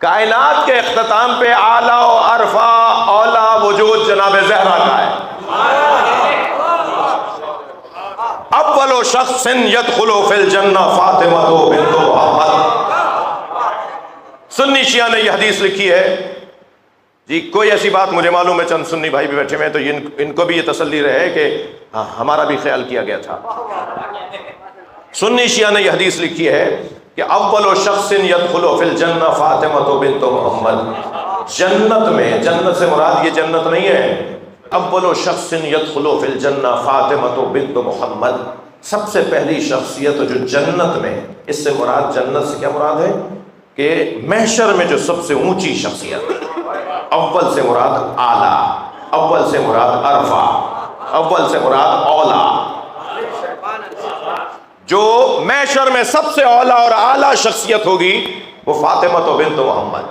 کائنات کے اختتام پہ اعلیٰ و عرفہ اولا وجود جناب زہرا کا ہے. اول شخص يدخل فی الجنہ فاطمہ بنت محمد. سنی شیعہ نے یہ حدیث لکھی ہے جی. کوئی ایسی بات مجھے معلوم ہے چند سنی بھائی بھی بیٹھے ہوئے ہیں تو ان کو بھی یہ تسلی رہے کہ ہمارا بھی خیال کیا گیا تھا. سنی شیعہ نے یہ حدیث لکھی ہے کہ اول شخص يدخل فی الجنہ فاطمہ بنت محمد. جنت میں، جنت سے مراد یہ جنت نہیں ہے، اول شخص يدخل فی الجنہ فاطمہ بنت محمد. سب سے پہلی شخصیت جو جنت میں، اس سے مراد جنت سے کیا مراد ہے کہ محشر میں جو سب سے اونچی شخصیت، اول سے مراد اعلیٰ، اول سے مراد عرفہ، اول سے مراد اولا. جو محشر میں سب سے اولا اور اعلیٰ شخصیت ہوگی وہ فاطمہ بنت محمد.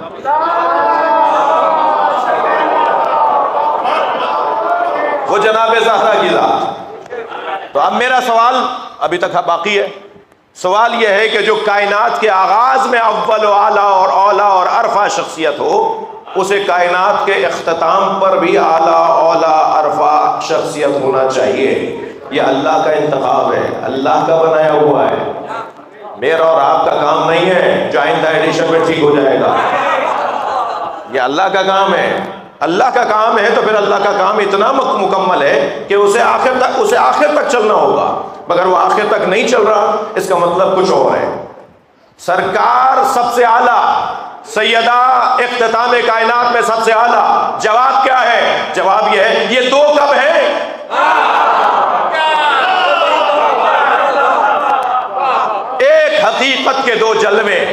وہ جناب زہرا کی ذات. تو اب میرا سوال ابھی تک باقی ہے. سوال یہ ہے کہ جو کائنات کے آغاز میں اول و اعلیٰ اور اولا اور عرفہ شخصیت ہو، اسے کائنات کے اختتام پر بھی اعلیٰ اولا عرفہ شخصیت ہونا چاہیے. یہ اللہ کا انتخاب ہے، اللہ کا بنایا ہوا ہے، میرا اور آپ کا کام نہیں ہے جو آئندہ ایڈیشن میں ٹھیک ہو جائے گا. یہ اللہ کا کام ہے. اللہ کا کام ہے تو پھر اللہ کا کام اتنا مکمل ہے کہ اسے آخر تک چلنا ہوگا. مگر وہ آخر تک نہیں چل رہا، اس کا مطلب کچھ اور ہے. سرکار سب سے اعلیٰ، سیدہ اختتام کائنات میں سب سے اعلیٰ. جواب کیا ہے؟ جواب یہ ہے یہ دو کب ہیں؟ ایک حقیقت کے دو جلوے.